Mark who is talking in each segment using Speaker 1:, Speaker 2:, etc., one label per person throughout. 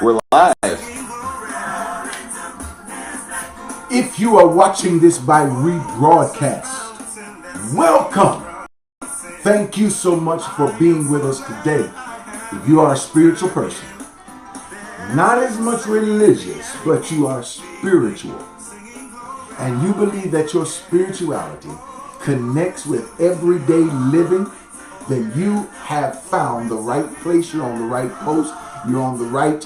Speaker 1: We're live.
Speaker 2: If you are watching this by rebroadcast, welcome. Thank you so much for being with us today. If you are a spiritual person, not as much religious, but you are spiritual, and you believe that your spirituality connects with everyday living, then you have found the right place. You're on the right post. You're on the right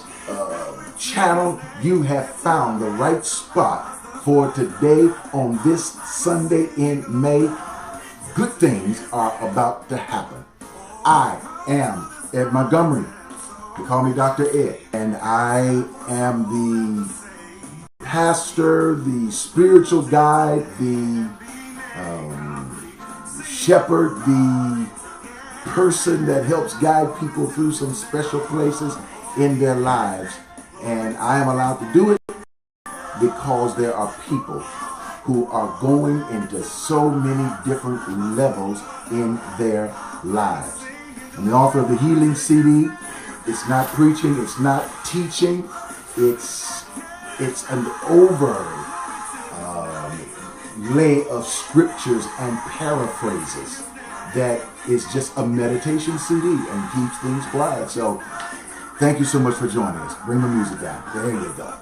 Speaker 2: channel. You have found the right spot for today on this Sunday in May. Good things are about to happen. I am Ed Montgomery. They call me Dr. Ed. And I am the pastor, the spiritual guide, the shepherd, the person that helps guide people through some special places in their lives. And I am allowed to do it because there are people who are going into so many different levels in their lives. I'm the author of the Healing CD. It's not preaching, it's not teaching, it's an overlay of scriptures and paraphrases that is just a meditation CD and keeps things quiet. So thank you so much for joining us. Bring the music down. There you go.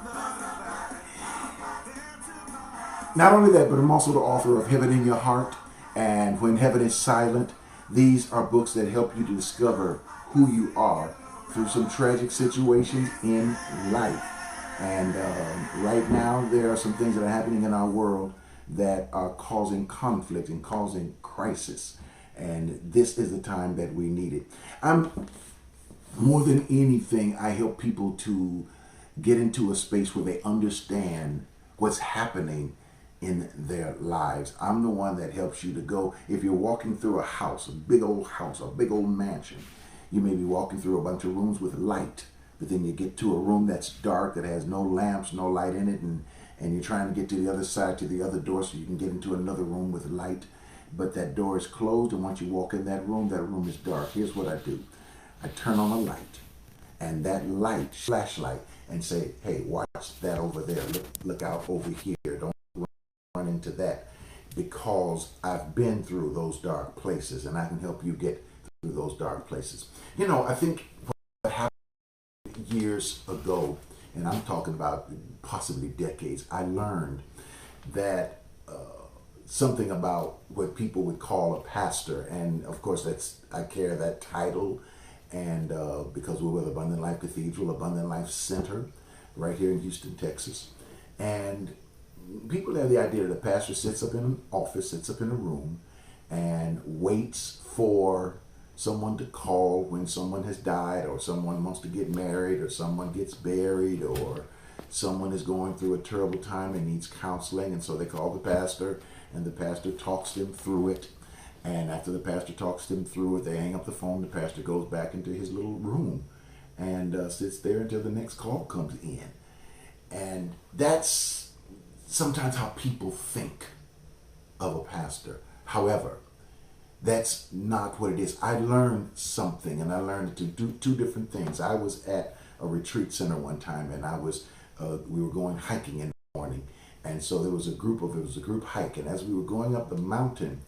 Speaker 2: Not only that, but I'm also the author of Heaven in Your Heart and When Heaven is Silent. These are books that help you to discover who you are through some tragic situations in life. And right now, there are some things that are happening in our world that are causing conflict and causing crisis. And this is the time that we need it. More than anything, I help people to get into a space where they understand what's happening in their lives. I'm the one that helps you to go, if you're walking through a house, a big old house, a big old mansion, you may be walking through a bunch of rooms with light, but then you get to a room that's dark, that has no lamps, no light in it, and you're trying to get to the other side, to the other door, so you can get into another room with light, but that door is closed, and once you walk in that room is dark. Here's what I do. I turn on a light, and that light, flashlight, and say, hey, watch that over there. Look out over here. Don't run into that, because I've been through those dark places, and I can help you get through those dark places. You know, I think what happened years ago, and I'm talking about possibly decades, I learned that something about what people would call a pastor, and of course I carry that title, and because we're with Abundant Life Cathedral, Abundant Life Center, right here in Houston, Texas, and people have the idea that a pastor sits up in an office, sits up in a room, and waits for someone to call when someone has died, or someone wants to get married, or someone gets buried, or someone is going through a terrible time and needs counseling, and so they call the pastor, and the pastor talks them through it. And after the pastor talks them through it, they hang up the phone, the pastor goes back into his little room and sits there until the next call comes in. And that's sometimes how people think of a pastor. However, that's not what it is. I learned something, and I learned to do two different things. I was at a retreat center one time, and we were going hiking in the morning, and so it was a group hike, and as we were going up the mountain,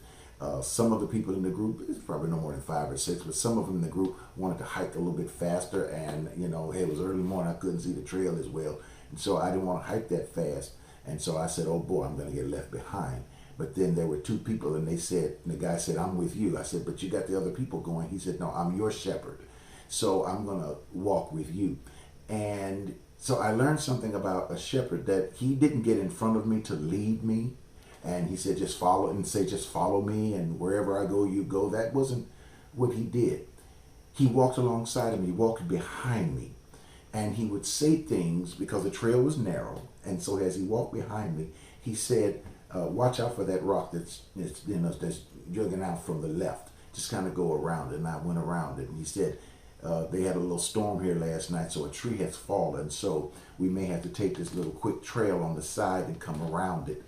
Speaker 2: some of the people in the group, it's probably no more than 5 or 6, but some of them in the group wanted to hike a little bit faster, and hey, it was early morning, I couldn't see the trail as well, and so I didn't want to hike that fast, and so I said, oh boy, I'm going to get left behind. But then there were 2 people, and the guy said, I'm with you. I said, but you got the other people going. He said, no, I'm your shepherd, so I'm going to walk with you. And so I learned something about a shepherd, that he didn't get in front of me to lead me. And he said, just follow me, and wherever I go, you go. That wasn't what he did. He walked alongside of me, walked behind me, and he would say things because the trail was narrow. And so as he walked behind me, he said, watch out for that rock that's jugging out from the left. Just kind of go around it. And I went around it. And he said, they had a little storm here last night, so a tree has fallen. So we may have to take this little quick trail on the side and come around it.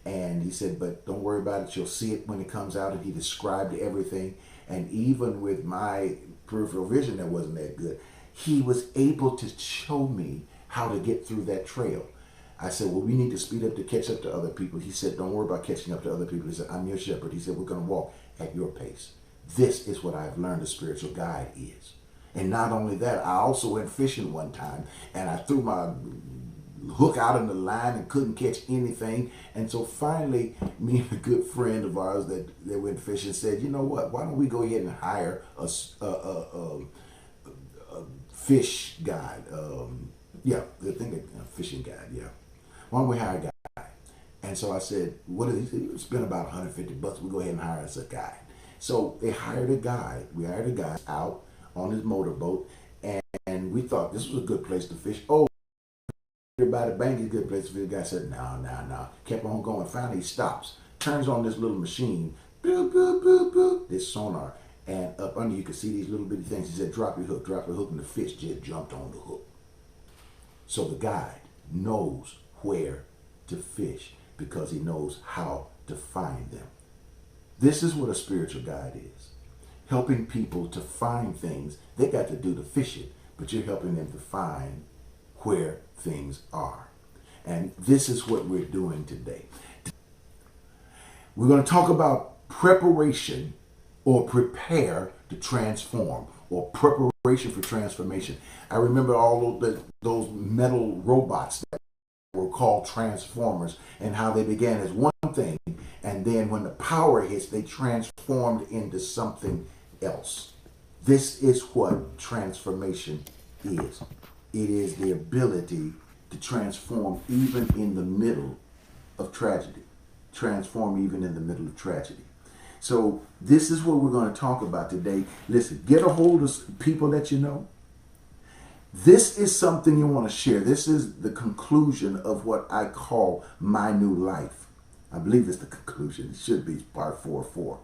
Speaker 2: And he said, but don't worry about it. You'll see it when it comes out. And he described everything. And even with my peripheral vision that wasn't that good. He was able to show me how to get through that trail. I said, well, we need to speed up to catch up to other people. He said, don't worry about catching up to other people. He said, I'm your shepherd. He said, we're going to walk at your pace. This is what I've learned a spiritual guide is. And not only that, I also went fishing one time, and I threw my hook out in the line and couldn't catch anything. And so finally, me and a good friend of ours that went fishing said, you know what, why don't we go ahead and hire a fish guide? Yeah, I think a fishing guide, yeah. Why don't we hire a guy? And so I said, what is he? It's been about $150. We'll go ahead and hire us a guide. So they hired a guy. We hired a guy out on his motorboat, and we thought this was a good place to fish. Oh, by the bank is a good place to fish. The guy said, no. Kept on going. Finally, he stops, turns on this little machine, boop, boop, boop, boop, this sonar, and up under you can see these little bitty things. He said, drop your hook, and the fish just jumped on the hook. So the guide knows where to fish because he knows how to find them. This is what a spiritual guide is. Helping people to find things. They got to do the fishing, but you're helping them to find where things are. And this is what we're doing today. We're going to talk about preparation or prepare to transform, or preparation for transformation. I remember all those metal robots that were called transformers, and how they began as one thing, and then when the power hits, they transformed into something else. This is what transformation is. It is the ability to transform even in the middle of tragedy. Transform even in the middle of tragedy. So this is what we're going to talk about today. Listen, get a hold of people that you know. This is something you want to share. This is the conclusion of what I call my new life. I believe it's the conclusion. It should be part 4.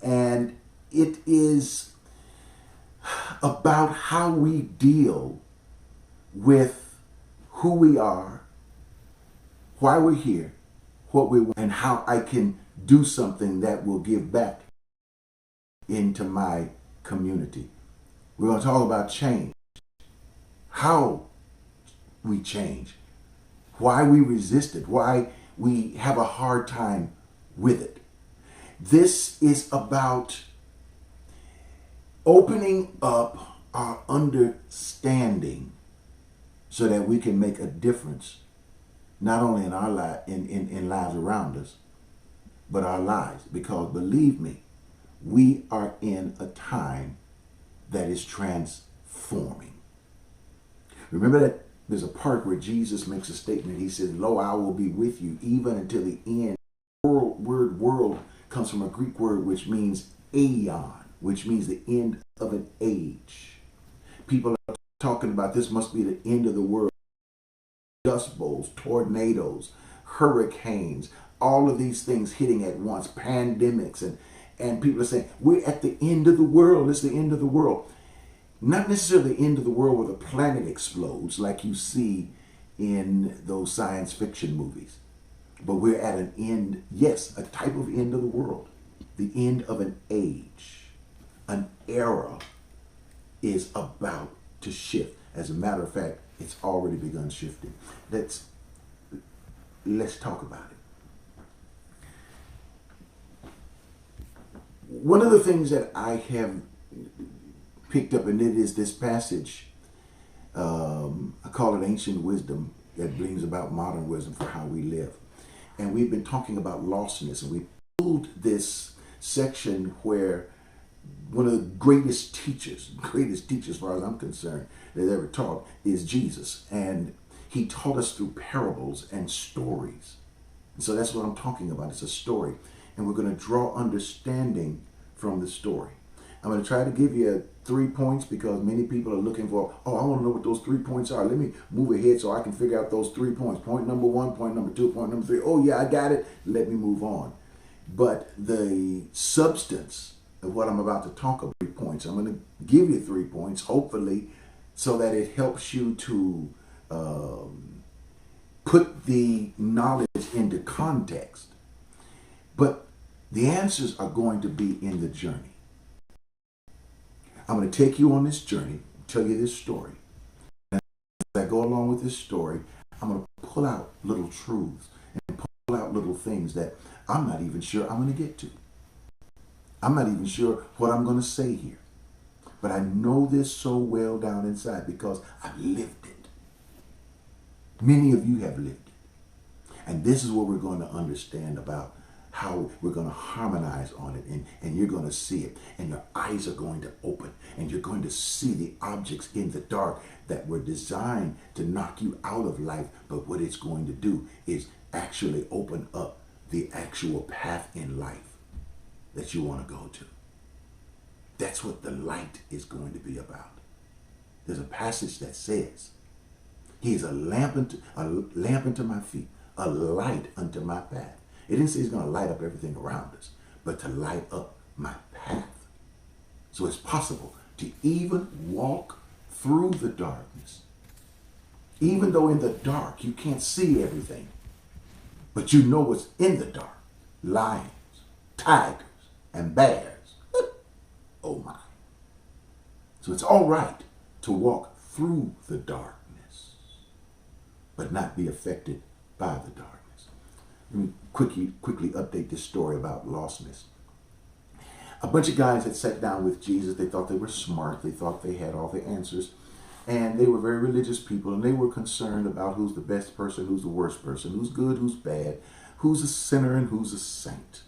Speaker 2: And it is about how we deal with who we are, why we're here, what we want, and how I can do something that will give back into my community. We're going to talk about change, how we change, why we resist it, why we have a hard time with it. This is about opening up our understanding so that we can make a difference, not only in our in lives around us, but our lives. Because believe me, we are in a time that is transforming. Remember that there's a part where Jesus makes a statement. He says, lo, I will be with you even until the end. Word world comes from a Greek word which means aeon, which means the end of an age. People are talking about this must be the end of the world. Dust bowls, tornadoes, hurricanes, all of these things hitting at once, pandemics, and people are saying, we're at the end of the world. It's the end of the world. Not necessarily the end of the world where the planet explodes like you see in those science fiction movies. But we're at an end, yes, a type of end of the world. The end of an age. An era is about to shift. As a matter of fact, it's already begun shifting. Let's talk about it. One of the things that I have picked up, and it is this passage, I call it ancient wisdom that brings about modern wisdom for how we live. And we've been talking about lostness, and we pulled this section where one of the greatest teachers as far as I'm concerned, that ever taught is Jesus. And he taught us through parables and stories. And so that's what I'm talking about. It's a story. And we're going to draw understanding from the story. I'm going to try to give you 3 points because many people are looking for, I want to know what those 3 points are. Let me move ahead so I can figure out those 3 points. Point number 1, point number 2, point number 3. Oh, yeah, I got it. Let me move on. But the substance of what I'm about to talk about, 3 points. I'm going to give you 3 points, hopefully, so that it helps you to put the knowledge into context. But the answers are going to be in the journey. I'm going to take you on this journey, tell you this story. And as I go along with this story, I'm going to pull out little truths and pull out little things that I'm not even sure I'm going to get to. I'm not even sure what I'm going to say here. But I know this so well down inside because I've lived it. Many of you have lived it. And this is what we're going to understand about how we're going to harmonize on it, and you're going to see it, and your eyes are going to open, and you're going to see the objects in the dark that were designed to knock you out of life. But what it's going to do is actually open up the actual path in life that you want to go to. That's what the light is going to be about. There's a passage that says, He is a lamp unto my feet, a light unto my path. It didn't say He's going to light up everything around us, but to light up my path. So it's possible to even walk through the darkness, even though in the dark you can't see everything, but you know what's in the dark. Lions, tigers, and bears. Oh my. So it's all right to walk through the darkness, but not be affected by the darkness. Let me quickly update this story about lostness. A bunch of guys had sat down with Jesus. They thought they were smart. They thought they had all the answers. And they were very religious people, and they were concerned about who's the best person, who's the worst person, who's good, who's bad, who's a sinner, and who's a saint.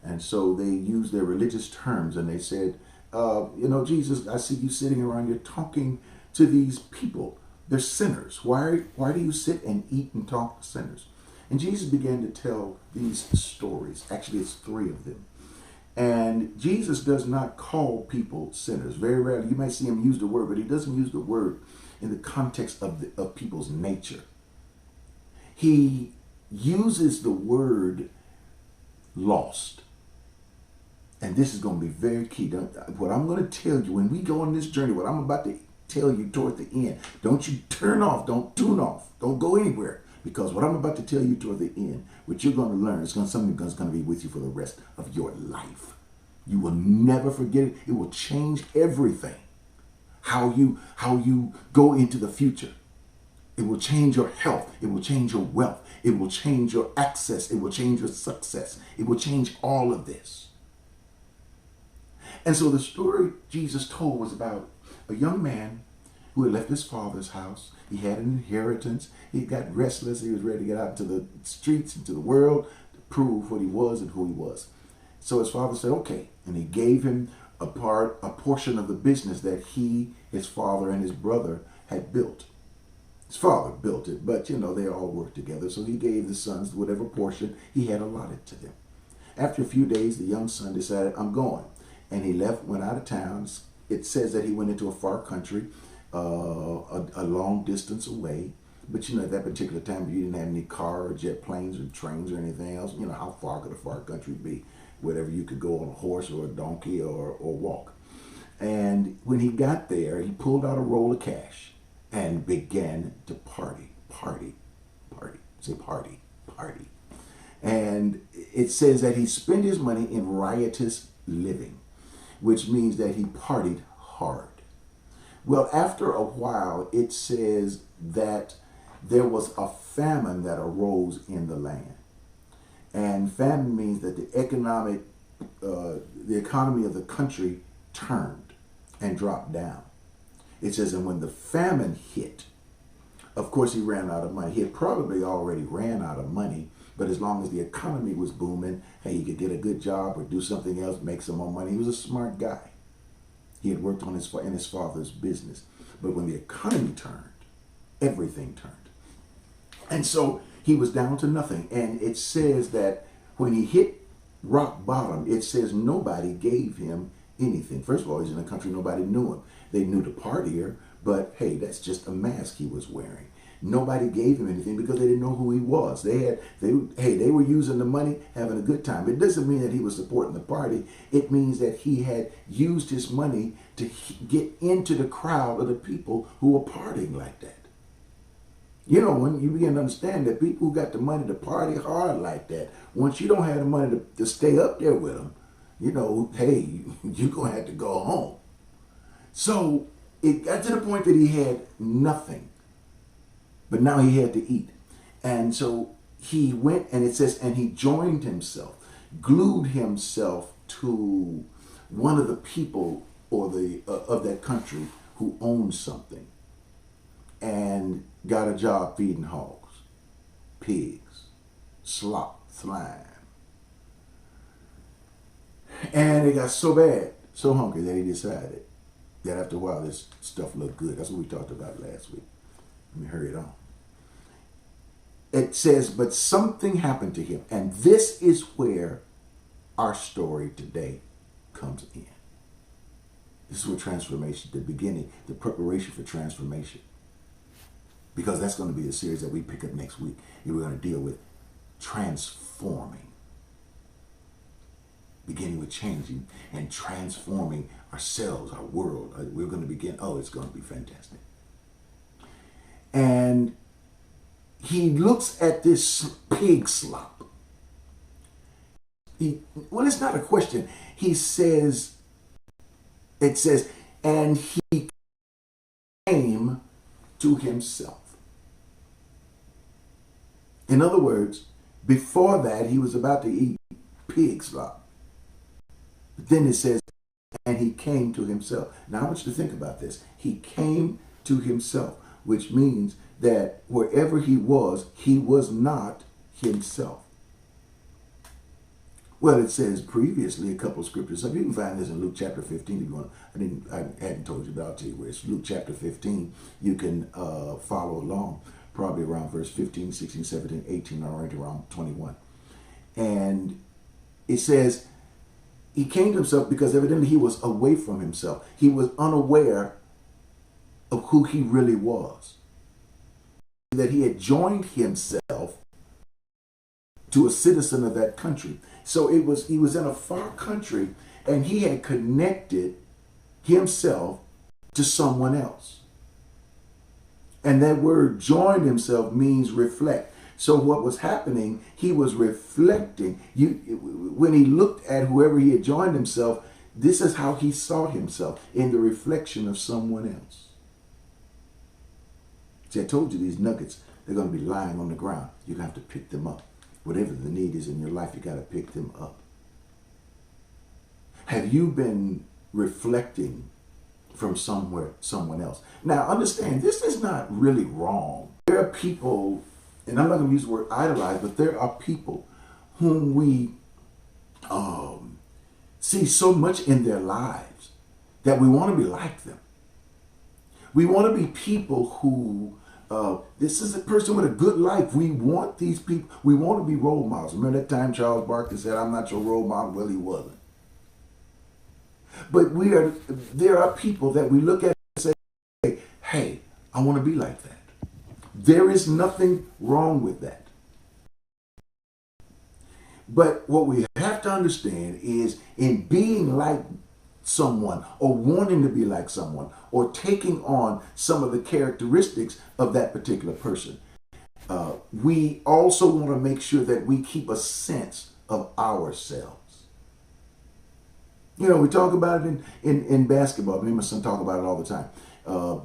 Speaker 2: And so they used their religious terms, and they said, Jesus, I see you sitting around, you're talking to these people. They're sinners. Why do you sit and eat and talk to sinners? And Jesus began to tell these stories. Actually, it's 3 of them. And Jesus does not call people sinners. Very rarely. You might see him use the word, but he doesn't use the word in the context of people's nature. He uses the word lost. And this is going to be very key. What I'm going to tell you when we go on this journey, what I'm about to tell you toward the end, don't you turn off, don't tune off, don't go anywhere. Because what I'm about to tell you toward the end, what you're going to learn is something that's going to be with you for the rest of your life. You will never forget it. It will change everything. How you go into the future. It will change your health. It will change your wealth. It will change your access. It will change your success. It will change all of this. And so the story Jesus told was about a young man who had left his father's house. He had an inheritance. He got restless. He was ready to get out into the streets, into the world, to prove what he was and who he was. So his father said, okay. And he gave him a portion of the business that he, his father, and his brother had built. His father built it, but they all worked together. So he gave the sons whatever portion he had allotted to them. After a few days, the young son decided, I'm going. And he went out of town. It says that he went into a far country, a long distance away. But at that particular time, you didn't have any car or jet planes or trains or anything else. How far could a far country be? Whatever you could go on a horse or a donkey or walk. And when he got there, he pulled out a roll of cash and began to party. Say party. And it says that he spent his money in riotous living, which means that he partied hard. Well, after a while, it says that there was a famine that arose in the land. And famine means that the economy of the country turned and dropped down. It says, and when the famine hit, of course, he ran out of money. He had probably already ran out of money, but as long as the economy was booming, hey, he could get a good job or do something else, make some more money. He was a smart guy. He had worked in his father's business. But when the economy turned, everything turned. And so he was down to nothing. And it says that when he hit rock bottom, it says nobody gave him anything. First of all, he's in a country nobody knew him. They knew the partier, but hey, that's just a mask he was wearing. Nobody gave him anything because they didn't know who he was. They were using the money, having a good time. It doesn't mean that he was supporting the party. It means that he had used his money to get into the crowd of the people who were partying like that. When you begin to understand that people who got the money to party hard like that, once you don't have the money to stay up there with them, hey, you're going to have to go home. So it got to the point that he had nothing, but now he had to eat. And so he went, and it says, and he joined himself, glued himself to one of the people or the of that country who owned something, and got a job feeding hogs, pigs, slop, slime. And it got so bad, so hungry, that he decided that after a while this stuff looked good. That's what we talked about last week. Let me hurry it on. It says, but something happened to him. And this is where our story today comes in. This is where transformation, the beginning, the preparation for transformation. Because that's going to be the series that we pick up next week. And we're going to deal with transforming. Beginning with changing and transforming ourselves, our world. We're going to begin, it's going to be fantastic. And he looks at this pig slop. It's not a question. It says, and he came to himself. In other words, before that, he was about to eat pig slop. But then it says, and he came to himself. Now I want you to think about this. He came to himself, which means that wherever he was not himself. Well, it says previously a couple of scriptures. So you can find this in Luke chapter 15 if you want. I hadn't told you, but I'll tell you where it's Luke chapter 15. You can follow along, probably around verse 15, 16, 17, 18, or right around 21. And it says, he came to himself because evidently he was away from himself. He was unaware of who he really was. That he had joined himself to a citizen of that country. So he was in a far country, and he had connected himself to someone else. And that word joined himself means reflect. So what was happening, he was reflecting. When he looked at whoever he had joined himself, this is how he saw himself, in the reflection of someone else. See, I told you these nuggets, they're going to be lying on the ground. You're going to have to pick them up. Whatever the need is in your life, you got to pick them up. Have you been reflecting from someone else? Now, understand, this is not really wrong. There are people, and I'm not going to use the word idolize, but there are people whom we see so much in their lives that we want to be like them. We want to be people who, this is a person with a good life. We want these people, we want to be role models. Remember that time Charles Barkley said, I'm not your role model? Well, he wasn't. But there are people that we look at and say, hey, I want to be like that. There is nothing wrong with that. But what we have to understand is, in being like someone, or wanting to be like someone, or taking on some of the characteristics of that particular person, we also want to make sure that we keep a sense of ourselves. You know, we talk about it in basketball. Me and my son talk about it all the time.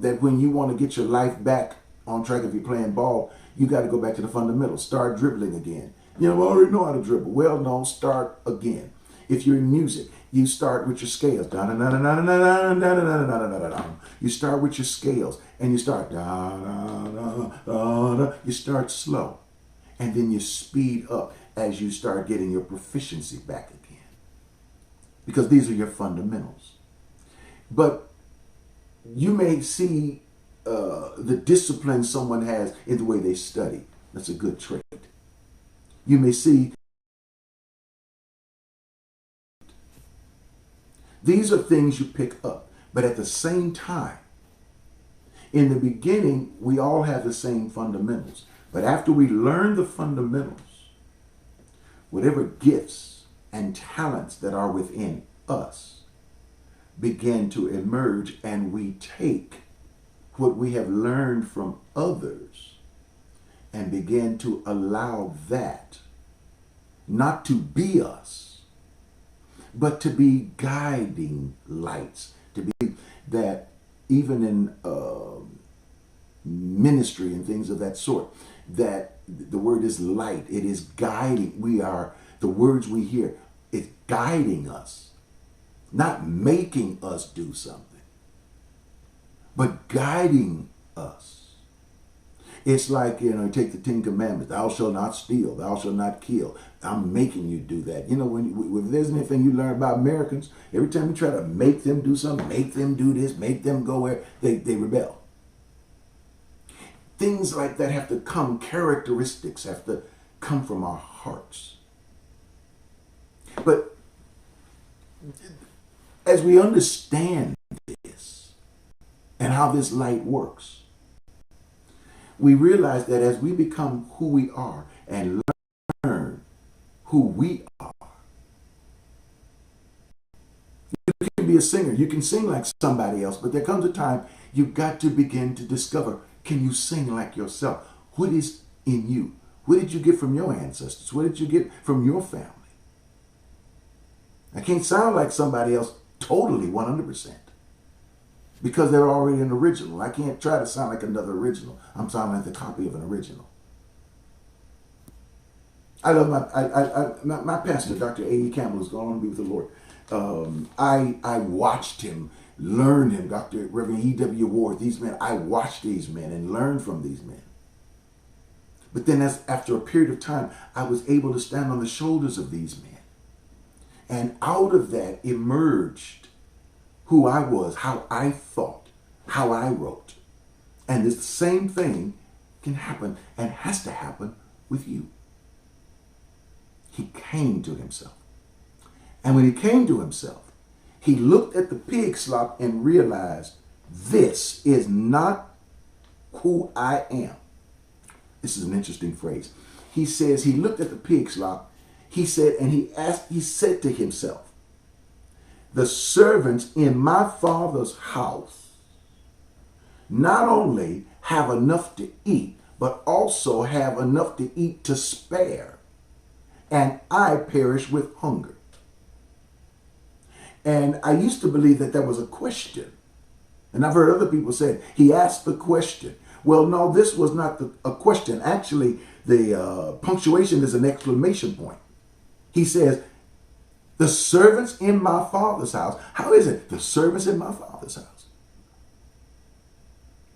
Speaker 2: That when you want to get your life back on track, if you're playing ball, you got to go back to the fundamentals. Start dribbling again. You know, I already know how to dribble. Well, no, start again. If you're in music, you start with your scales. You start with your scales, and you start you start slow, and then you speed up as you start getting your proficiency back again, because these are your fundamentals. But you may see the discipline someone has in the way they study. That's a good trait. You may see these are things you pick up. But at the same time, in the beginning, we all have the same fundamentals. But after we learn the fundamentals, whatever gifts and talents that are within us begin to emerge, and we take what we have learned from others and begin to allow that not to be us, but to be guiding lights, to be that even in ministry and things of that sort, that the word is light. It is guiding. The words we hear, it's guiding us, not making us do something, but guiding us. It's like, you take the 10 Commandments. Thou shalt not steal. Thou shalt not kill. I'm making you do that. If there's anything you learn about Americans, every time you try to make them do something, make them do this, make them go where, they rebel. Things like that have to come, characteristics have to come from our hearts. But as we understand this and how this light works, we realize that as we become who we are and learn who we are, you can be a singer. You can sing like somebody else, but there comes a time you've got to begin to discover, can you sing like yourself? What is in you? What did you get from your ancestors? What did you get from your family? I can't sound like somebody else totally 100%. Because they're already an original. I can't try to sound like another original. I'm sounding like the copy of an original. I love my pastor, Dr. A.E. Campbell, who's gone on to be with the Lord. I watched him, learn him, Dr. Reverend E.W. Ward, these men. I watched these men and learned from these men. But then after a period of time, I was able to stand on the shoulders of these men. And out of that emerged who I was, how I thought, how I wrote. And this same thing can happen and has to happen with you. He came to himself. And when he came to himself, he looked at the pig slop and realized, this is not who I am. This is an interesting phrase. He says he looked at the pig slop, he said, and he said to himself, the servants in my father's house not only have enough to eat, but also have enough to eat to spare, and I perish with hunger. And I used to believe that was a question. And I've heard other people say, he asked the question. Well, no, this was not a question. Actually, the punctuation is an exclamation point. He says, the servants in my father's house. How is it? The servants in my father's house.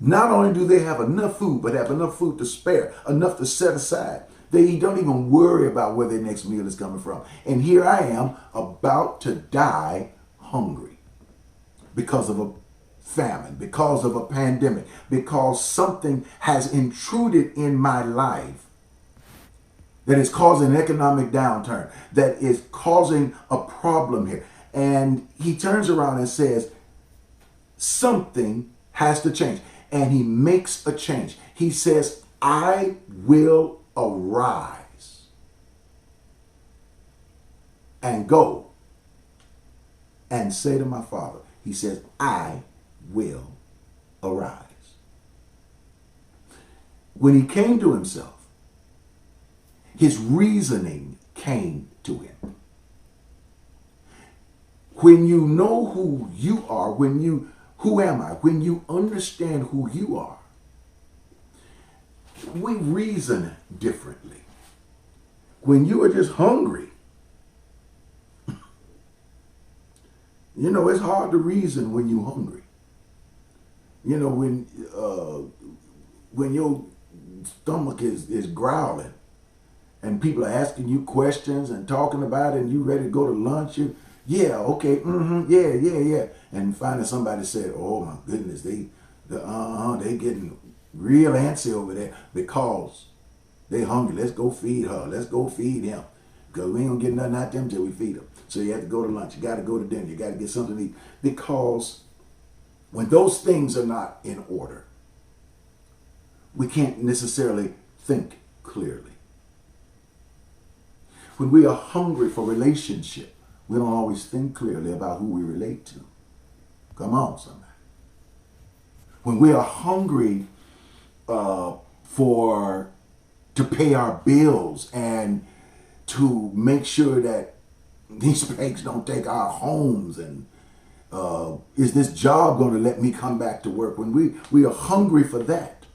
Speaker 2: Not only do they have enough food, but have enough food to spare, enough to set aside. They don't even worry about where their next meal is coming from. And here I am about to die hungry because of a famine, because of a pandemic, because something has intruded in my life that is causing an economic downturn, that is causing a problem here. And he turns around and says, something has to change. And he makes a change. He says, I will arise and go and say to my father, he says, I will arise. When he came to himself, his reasoning came to him. When you know who you are, who am I? When you understand who you are, we reason differently. When you are just hungry, it's hard to reason when you're hungry. When your stomach is growling, and people are asking you questions and talking about it, and you ready to go to lunch, yeah, okay, yeah. And finally somebody said, oh my goodness, they getting real antsy over there because they hungry. Let's go feed her. Let's go feed him. Because we ain't gonna get nothing out of them till we feed them. So you have to go to lunch. You got to go to dinner. You got to get something to eat. Because when those things are not in order, we can't necessarily think clearly. When we are hungry for relationship, we don't always think clearly about who we relate to. Come on, somebody. When we are hungry to pay our bills and to make sure that these banks don't take our homes and Is this job going to let me come back to work? When we are hungry for that,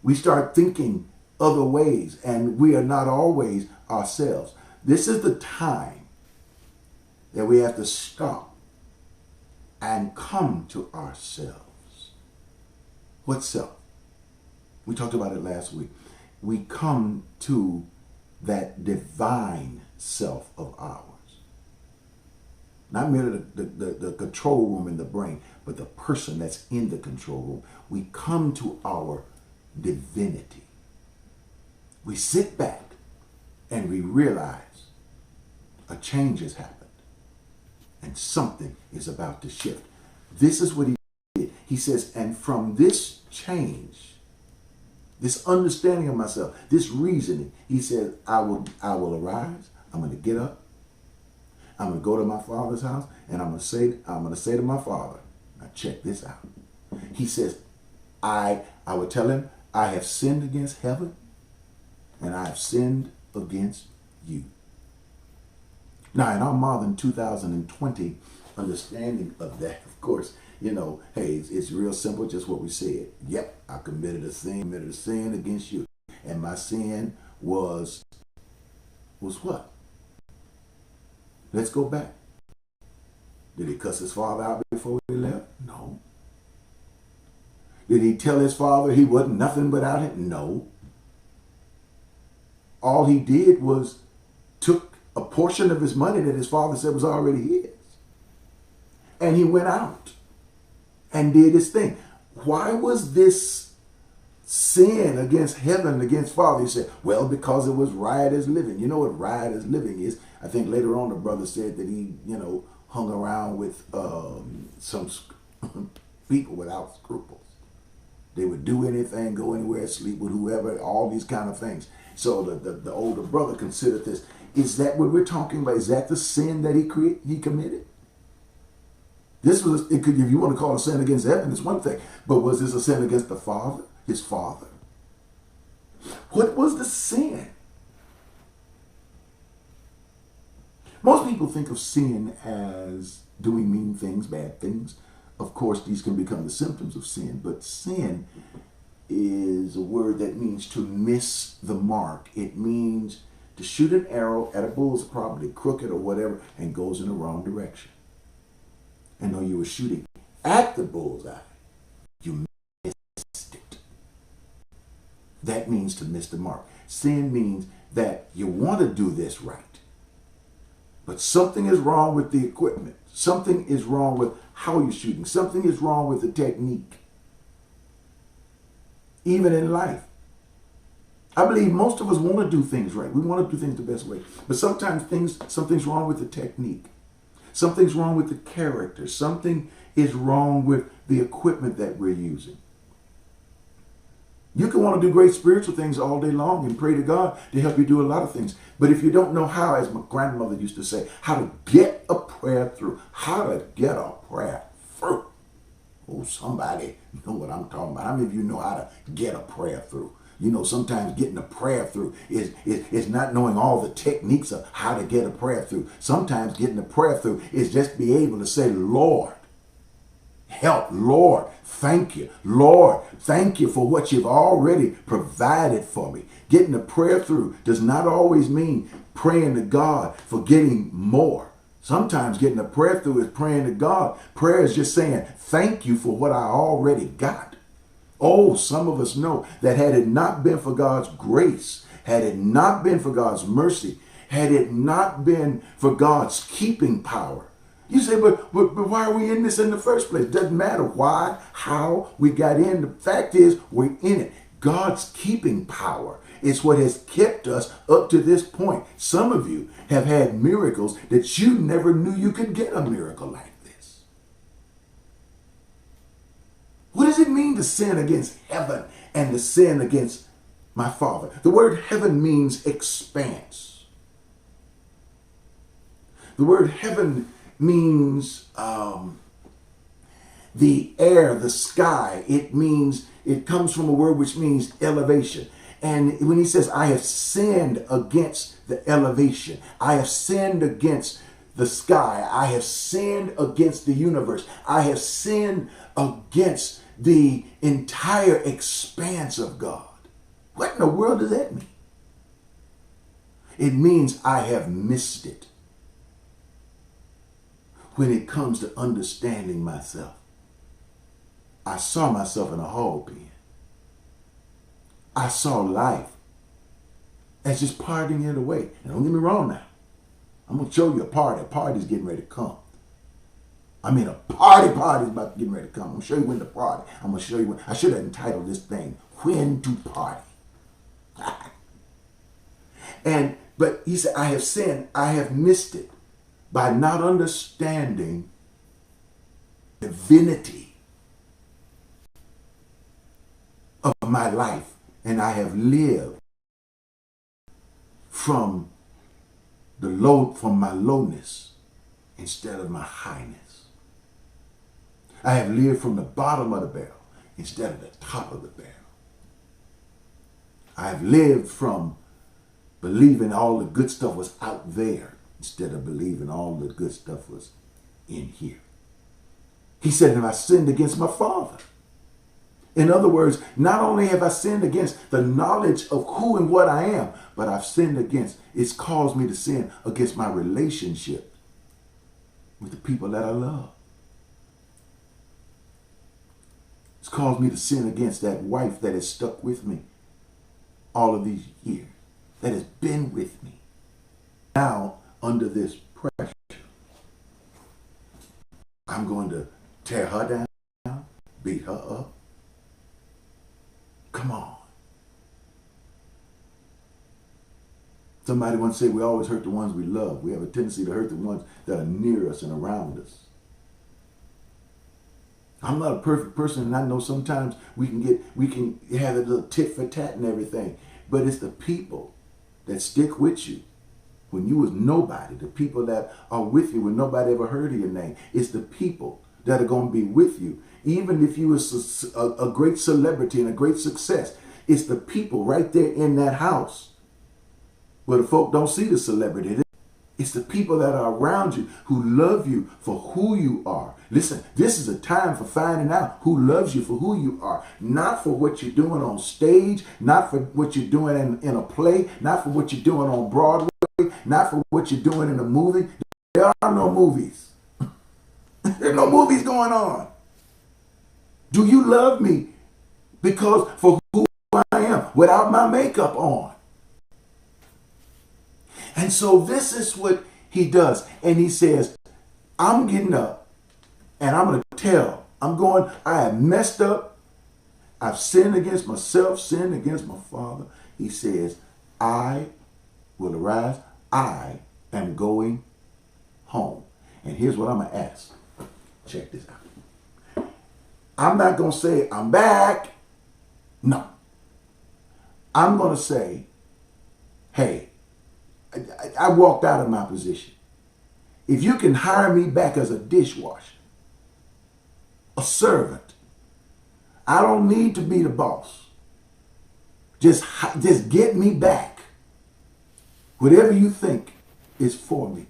Speaker 2: we start thinking other ways, and we are not always ourselves. This is the time that we have to stop and come to ourselves. What self? We talked about it last week. We come to that divine self of ours. Not merely the control room in the brain, but the person that's in the control room. We come to our divinity. We sit back and we realize a change has happened and something is about to shift. This is what he did. He says, and from this change, this understanding of myself, this reasoning, he said, I will arise. I'm going to get up. I'm going to go to my father's house, and I'm going to say to my father, now check this out. He says, I will tell him, I have sinned against heaven, and I have sinned against you. Now, in our modern 2020 understanding of that, of course, you know, hey, it's real simple, just what we said. Yep, I committed a sin against you. And my sin was what? Let's go back. Did he cuss his father out before he left? No. Did he tell his father he wasn't nothing without him? No. All he did was took a portion of his money that his father said was already his. And he went out and did his thing. Why was this sin against heaven, against Father? He said, well, because it was riotous living. You know what riotous living is? I think later on the brother said that he, hung around with some people without scruples. They would do anything, go anywhere, sleep with whoever, all these kind of things. So the older brother considered this. Is that what we're talking about? Is that the sin that he committed? This was, if you want to call it a sin against heaven, it's one thing. But was this a sin against the Father, his Father? What was the sin? Most people think of sin as doing mean things, bad things. Of course, these can become the symptoms of sin, but sin is a word that means to miss the mark. It means to shoot an arrow at a bull's probably crooked or whatever and goes in the wrong direction. And though you were shooting at the bullseye, you missed it. That means to miss the mark. Sin means that you want to do this right, but something is wrong with the equipment. Something is wrong with how you're shooting. Something is wrong with the technique. Even in life. I believe most of us want to do things right. We want to do things the best way. But sometimes something's wrong with the technique. Something's wrong with the character. Something is wrong with the equipment that we're using. You can want to do great spiritual things all day long and pray to God to help you do a lot of things. But if you don't know how, as my grandmother used to say, how to get a prayer through, Oh, somebody know what I'm talking about. How many of you know how to get a prayer through? You know, sometimes getting a prayer through is not knowing all the techniques of how to get a prayer through. Sometimes getting a prayer through is just be able to say, Lord, help. Lord, thank you. Lord, thank you for what you've already provided for me. Getting a prayer through does not always mean praying to God for getting more. Sometimes getting a prayer through is praying to God. Prayer is just saying, thank you for what I already got. Oh, some of us know that had it not been for God's grace, had it not been for God's mercy, had it not been for God's keeping power. You say, but why are we in this in the first place? Doesn't matter why, how we got in. The fact is, we're in it. God's keeping power is what has kept us up to this point. Some of you have had miracles that you never knew you could get a miracle like this. What does it mean to sin against heaven and to sin against my Father? The word heaven means expanse. The word heaven means the air, the sky. It comes from a word which means elevation. And when he says, I have sinned against the elevation, I have sinned against the sky. I have sinned against the universe. I have sinned against the entire expanse of God. What in the world does that mean? It means I have missed it when it comes to understanding myself. I saw myself in a hog pen. I saw life as just partying it away. And don't get me wrong now. I'm going to show you a party. A party's getting ready to come. I mean, a party's about to get ready to come. I'm going to show you when to party. I'm going to show you when. I should have entitled this thing, When to Party. But he said, I have sinned. I have missed it by not understanding the divinity of my life. And I have lived from my lowness instead of my highness. I have lived from the bottom of the barrel instead of the top of the barrel. I have lived from believing all the good stuff was out there instead of believing all the good stuff was in here. He said, and I sinned against my Father. In other words, not only have I sinned against the knowledge of who and what I am, but I've sinned against, it's caused me to sin against my relationship with the people that I love. It's caused me to sin against that wife that has stuck with me all of these years, that has been with me. Now, under this pressure, I'm going to tear her down, beat her up. Come on. Somebody once said we always hurt the ones we love. We have a tendency to hurt the ones that are near us and around us. I'm not a perfect person, and I know sometimes we can have a little tit for tat and everything. But it's the people that stick with you when you was nobody, the people that are with you when nobody ever heard of your name. It's the people that are going to be with you. Even if you was a great celebrity and a great success, it's the people right there in that house where the folk don't see the celebrity. It's the people that are around you who love you for who you are. Listen, this is a time for finding out who loves you for who you are. Not for what you're doing on stage, not for what you're doing in a play, not for what you're doing on Broadway, not for what you're doing in a movie. There are no movies. There are no movies going on. Do you love me because for who I am without my makeup on? And so this is what he does. And he says, I'm getting up and I'm going to tell. I have messed up. I've sinned against myself, sinned against my Father. He says, I will arise. I am going home. And here's what I'm going to ask. Check this out. I'm not going to say, I'm back. No. I'm going to say, hey, I walked out of my position. If you can hire me back as a dishwasher, a servant, I don't need to be the boss. Just get me back. Whatever you think is for me.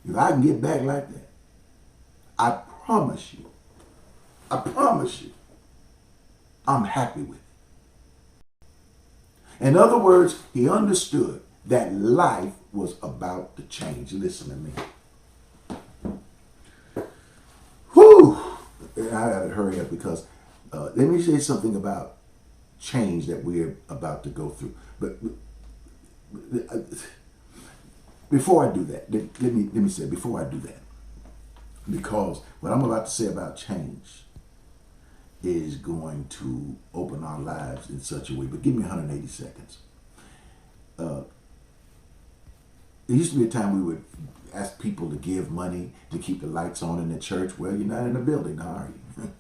Speaker 2: If I can get back like that, I promise you, I'm happy with it. In other words, he understood that life was about to change. Listen to me. Whew. I gotta hurry up because let me say something about change that we're about to go through. But before I do that, let me say before I do that, because what I'm about to say about change is going to open our lives in such a way. But give me 180 seconds. There used to be a time we would ask people to give money to keep the lights on in the church. Well, you're not in the building, are you?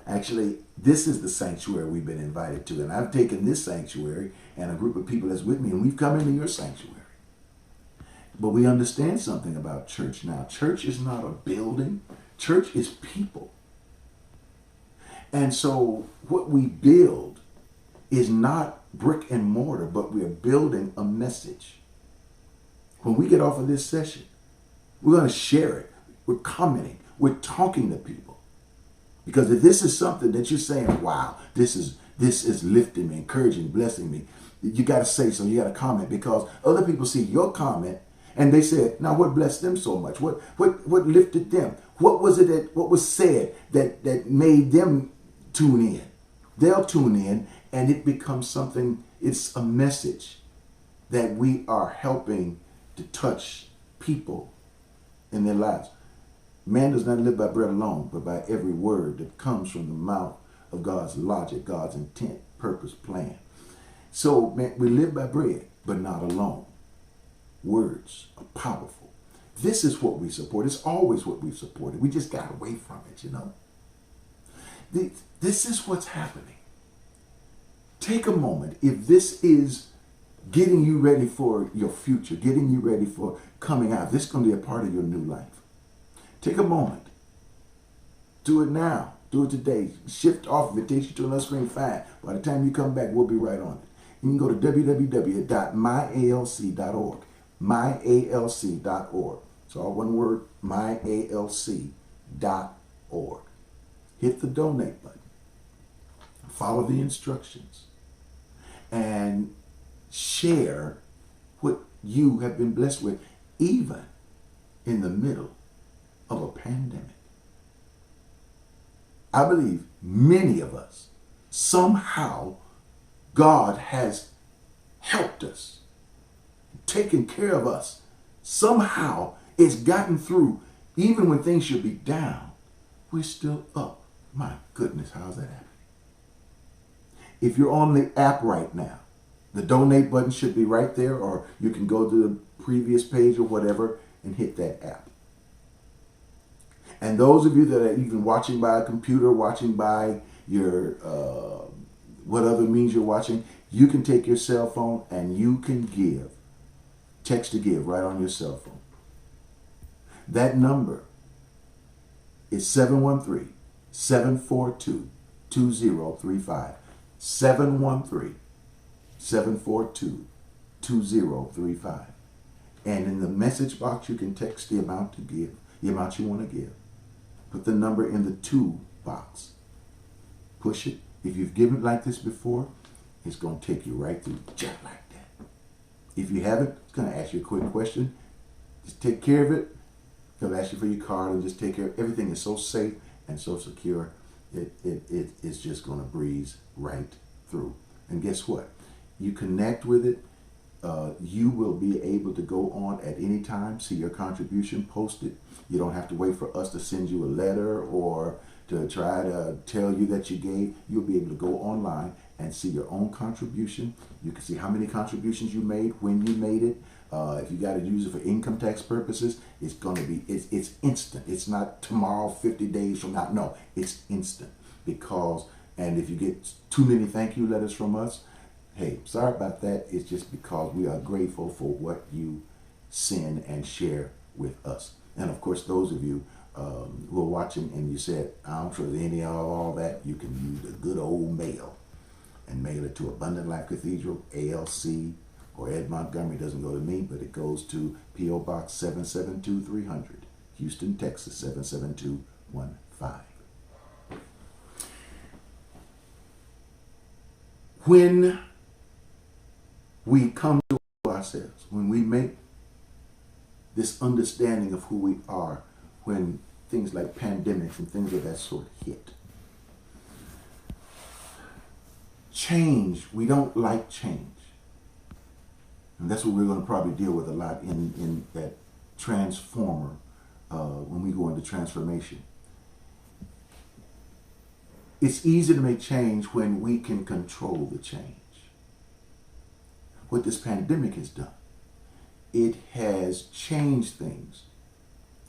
Speaker 2: Actually, this is the sanctuary we've been invited to. And I've taken this sanctuary and a group of people that's with me, and we've come into your sanctuary. But we understand something about church now. Church is not a building. Church is people. And so what we build is not brick and mortar, but we are building a message. When we get off of this session, We're going to share it. We're commenting. We're talking to people. Because if this is something that you're saying, wow, this is lifting me, encouraging, blessing me, you got to say so. You got to comment, because other people see your comment and they said, now what blessed them so much? What lifted them? What was it what was said that made them tune in? They'll tune in and it becomes something, it's a message that we are helping to touch people in their lives. Man does not live by bread alone, but by every word that comes from the mouth of God's logic, God's intent, purpose, plan. So, man, we live by bread, but not alone. Words are powerful. This is what we support. It's always what we've supported. We just got away from it, you know. This is what's happening. Take a moment. If this is getting you ready for your future, getting you ready for coming out, this is going to be a part of your new life. Take a moment. Do it now. Do it today. Shift off. If it takes you to another screen, fine. By the time you come back, we'll be right on it. You can go to www.myalc.org. Myalc.org. It's all one word, myalc.org. Hit the donate button. Follow the instructions. And share what you have been blessed with, even in the middle of a pandemic. I believe many of us, somehow, God has helped us, taken care of us. Somehow, it's gotten through. Even when things should be down, we're still up. My goodness, how's that happening? If you're on the app right now, the donate button should be right there, or you can go to the previous page or whatever and hit that app. And those of you that are even watching by a computer, watching by your, what other means you're watching, you can take your cell phone and you can give, text to give right on your cell phone. That number is 713-742-2035. 713-742-2035. And in the message box, you can text the amount to give, the amount you want to give. Put the number in the to box. Push it. If you've given like this before, it's going to take you right through just like that. If you haven't, it's going to ask you a quick question. Just take care of it. They'll ask you for your card and just take care of it. Everything is so safe and so secure. It's just going to breeze right through. And guess what? You connect with it. You will be able to go on at any time, see your contribution posted. You don't have to wait for us to send you a letter or to try to tell you that you gave. You'll be able to go online and see your own contribution. You can see how many contributions you made, when you made it. If you got to use it for income tax purposes, it's going to be, it's instant. It's not tomorrow, 50 days from now. No, it's instant. And if you get too many thank you letters from us, hey, sorry about that. It's just because we are grateful for what you send and share with us. And of course, those of you who are watching and you said, I don't trust any of all that, you can use the good old mail and mail it to Abundant Life Cathedral, ALC, or Ed Montgomery. It doesn't go to me, but it goes to P.O. Box 772-300, Houston, Texas, 77215. When we come to ourselves, when we make this understanding of who we are, when things like pandemics and things of that sort hit, change, we don't like change. And that's what we're going to probably deal with a lot in that transformer when we go into transformation. It's easy to make change when we can control the change. What this pandemic has done, it has changed things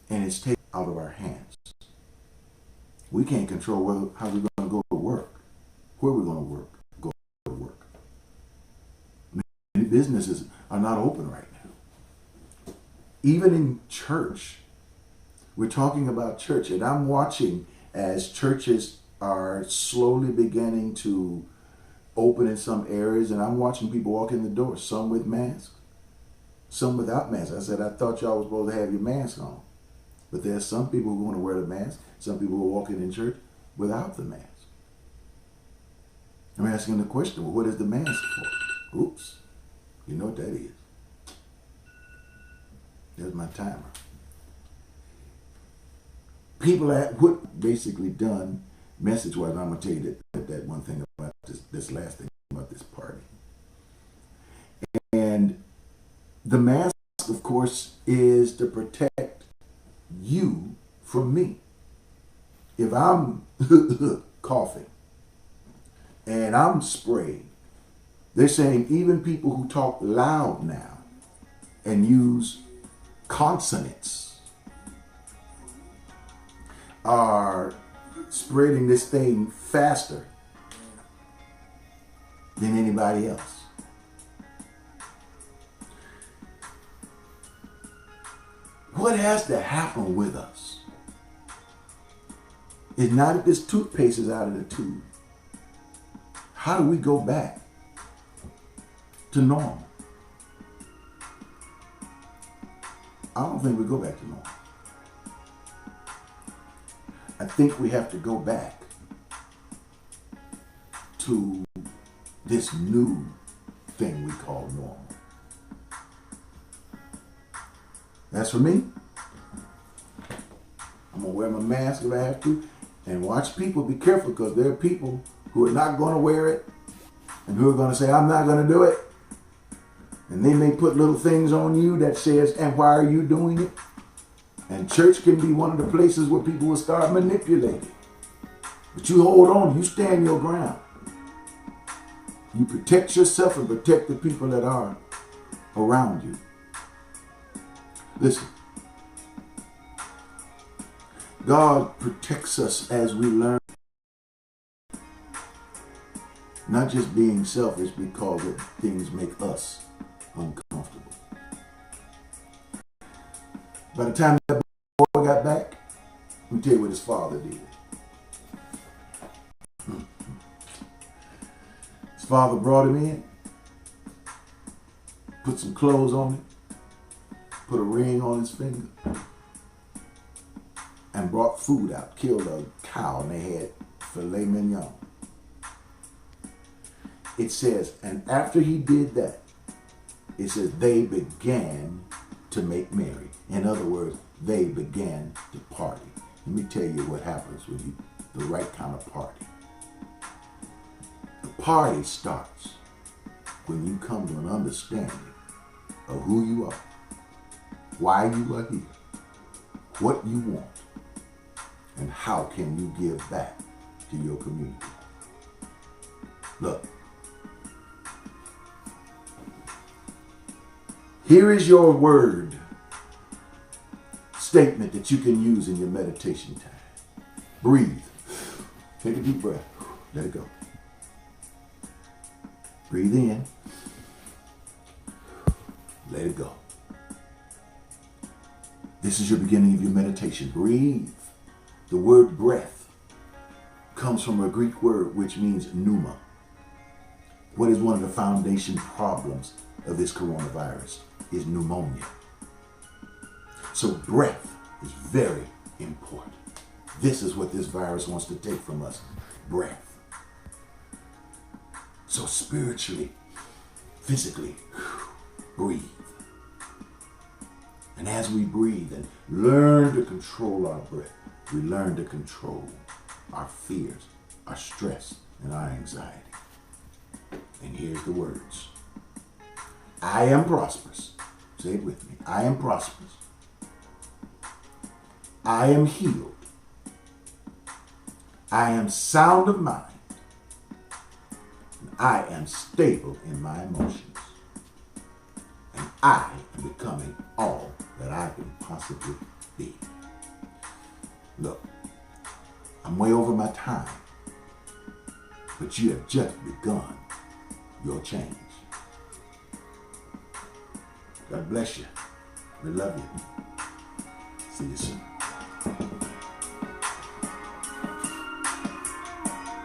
Speaker 2: and it's taken out of our hands. We can't control how we're going to go to work, where we're going to go to work. Many businesses are not open right now. Even in church, we're talking about church, and I'm watching as churches are slowly beginning to open in some areas, and I'm watching people walk in the door, some with masks, some without masks. I said, I thought y'all was supposed to have your mask on. But there's some people who want to wear the mask. Some people who are walking in church without the mask. I'm asking the question, well, what is the mask for? Oops. You know what that is. There's my timer. People at what basically done message-wise, I'm going to tell you that one thing about this last thing about this party. And the mask, of course, is to protect you from me. If I'm coughing and I'm spraying, they're saying even people who talk loud now and use consonants are spreading this thing faster than anybody else. What has to happen with us is not if this toothpaste is out of the tube. How do we go back to normal? I don't think we go back to normal. I think we have to go back to this new thing we call normal. That's for me. I'm going to wear my mask if I have to. And watch people, be careful, because there are people who are not going to wear it and who are going to say, I'm not going to do it. And they may put little things on you that says, and why are you doing it? And church can be one of the places where people will start manipulating. But you hold on, you stand your ground. You protect yourself and protect the people that are around you. Listen, God protects us as we learn. Not just being selfish because things make us uncomfortable. By the time that boy got back, let me tell you what his father did. His father brought him in, put some clothes on him, put a ring on his finger, and brought food out, killed a cow, and they had filet mignon. It says, and after he did that, it says they began to make merry. In other words, they began to party. Let me tell you what happens when you the right kind of party. The party starts when you come to an understanding of who you are, why you are here, what you want, and how can you give back to your community. Look, here is your word statement that you can use in your meditation time. Breathe. Take a deep breath. Let it go. Breathe in. Let it go. This is your beginning of your meditation. Breathe. The word breath comes from a Greek word which means pneuma. What is one of the foundation problems of this coronavirus is pneumonia. So breath is very important. This is what this virus wants to take from us, breath. So spiritually, physically, breathe. And as we breathe and learn to control our breath, we learn to control our fears, our stress, and our anxiety. And here's the words. I am prosperous. Say it with me. I am prosperous. I am healed. I am sound of mind. I am stable in my emotions. And I am becoming all that I can possibly be. Look, I'm way over my time, but you have just begun your change. God bless you. We love you. See you soon.